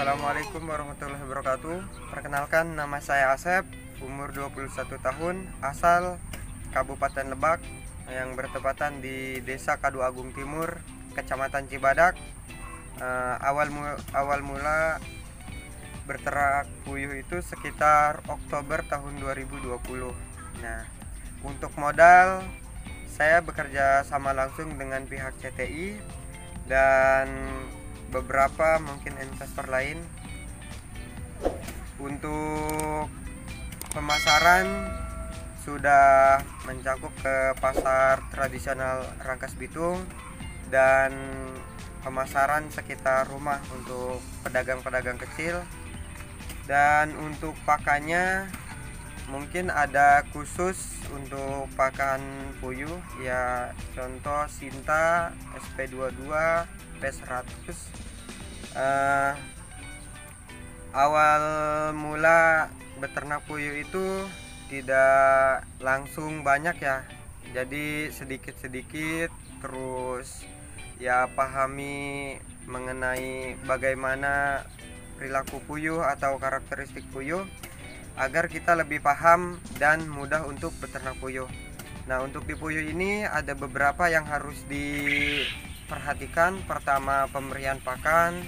Assalamualaikum warahmatullahi wabarakatuh. Perkenalkan, nama saya Asep, umur 21 tahun, asal Kabupaten Lebak yang bertepatan di Desa Kadu Agung Timur, Kecamatan Cibadak. Awal mula berternak puyuh itu sekitar Oktober tahun 2020. Nah, untuk modal saya bekerja sama langsung dengan pihak CTI dan beberapa mungkin investor lain. Untuk pemasaran sudah mencakup ke pasar tradisional Rangkas Bitung dan pemasaran sekitar rumah untuk pedagang-pedagang kecil. Dan untuk pakannya mungkin ada khusus untuk pakan puyuh ya, contoh Sinta, SP22, P100. Awal mula beternak puyuh itu tidak langsung banyak ya, jadi sedikit-sedikit, terus ya pahami mengenai bagaimana perilaku puyuh atau karakteristik puyuh agar kita lebih paham dan mudah untuk beternak puyuh. Nah, untuk di puyuh ini ada beberapa yang harus diperhatikan. Pertama, pemberian pakan,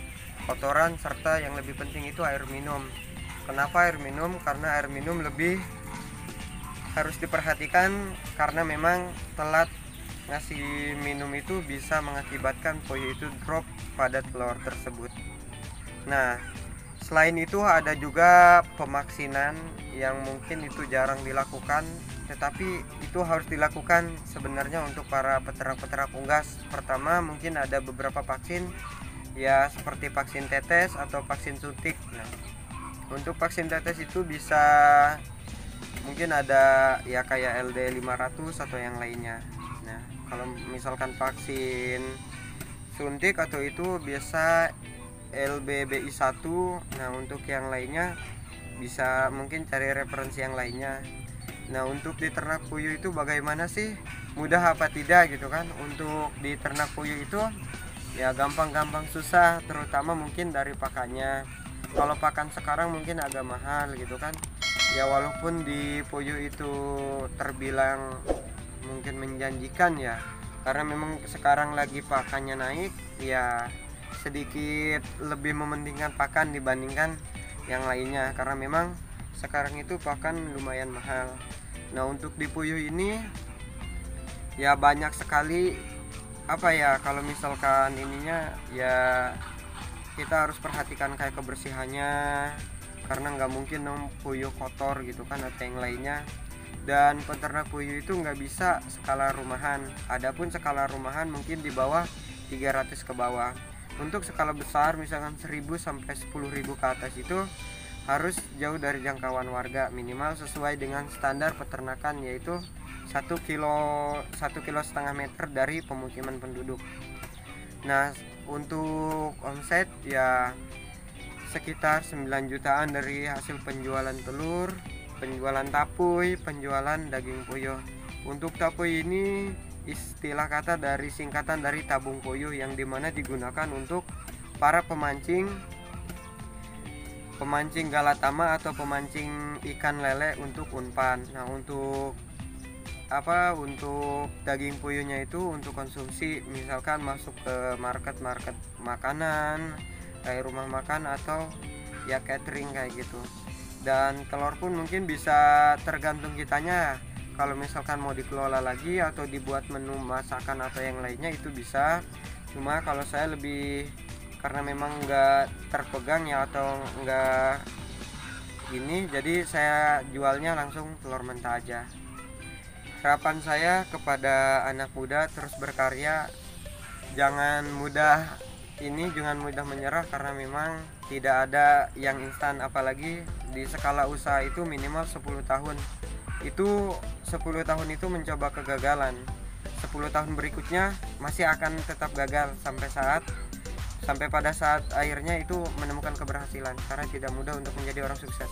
kotoran, serta yang lebih penting itu air minum. Kenapa air minum? Karena air minum lebih harus diperhatikan karena memang telat ngasih minum itu bisa mengakibatkan puyuh itu drop pada telur tersebut. Nah, selain itu ada juga pemaksinan yang mungkin itu jarang dilakukan, tetapi itu harus dilakukan sebenarnya untuk para peternak-peternak unggas. Pertama, mungkin ada beberapa vaksin ya, seperti vaksin tetes atau vaksin suntik. Nah, untuk vaksin tetes itu bisa mungkin ada ya kayak LD 500 atau yang lainnya. Nah, kalau misalkan vaksin suntik atau itu biasa LBBI 1. Nah, untuk yang lainnya bisa mungkin cari referensi yang lainnya. Nah, untuk di ternak puyuh itu bagaimana sih? Mudah apa tidak gitu kan? Untuk di ternak puyuh itu ya gampang-gampang susah, terutama mungkin dari pakannya. Kalau pakan sekarang mungkin agak mahal gitu kan ya, walaupun di puyuh itu terbilang mungkin menjanjikan ya, karena memang sekarang lagi pakannya naik ya, sedikit lebih mementingkan pakan dibandingkan yang lainnya karena memang sekarang itu pakan lumayan mahal. Nah, untuk di puyuh ini ya banyak sekali apa ya, kalau misalkan ininya ya kita harus perhatikan kayak kebersihannya, karena nggak mungkin dong puyuh kotor gitu kan atau yang lainnya. Dan peternak puyuh itu nggak bisa skala rumahan, adapun skala rumahan mungkin di bawah 300 ke bawah. Untuk skala besar misalkan 1000 sampai 10.000 ke atas itu harus jauh dari jangkauan warga, minimal sesuai dengan standar peternakan, yaitu 1,5 meter dari pemukiman penduduk. Nah, untuk omset ya sekitar 9 jutaan dari hasil penjualan telur, penjualan tapuy, penjualan daging puyuh. Untuk tapuy ini istilah kata dari singkatan dari tabung puyuh, yang dimana digunakan untuk para pemancing galatama atau pemancing ikan lele untuk umpan. Nah, untuk daging puyuhnya itu untuk konsumsi, misalkan masuk ke market makanan kayak rumah makan atau ya catering kayak gitu. Dan telur pun mungkin bisa tergantung kitanya, kalau misalkan mau dikelola lagi atau dibuat menu masakan atau yang lainnya itu bisa. Cuma kalau saya lebih, karena memang nggak terpegang ya atau nggak ini, jadi saya jualnya langsung telur mentah aja. Harapan saya kepada anak muda terus berkarya, jangan mudah menyerah, karena memang tidak ada yang instan, apalagi di skala usaha itu minimal 10 tahun. Itu 10 tahun itu mencoba kegagalan, 10 tahun berikutnya masih akan tetap gagal sampai pada saat akhirnya itu menemukan keberhasilan, karena tidak mudah untuk menjadi orang sukses.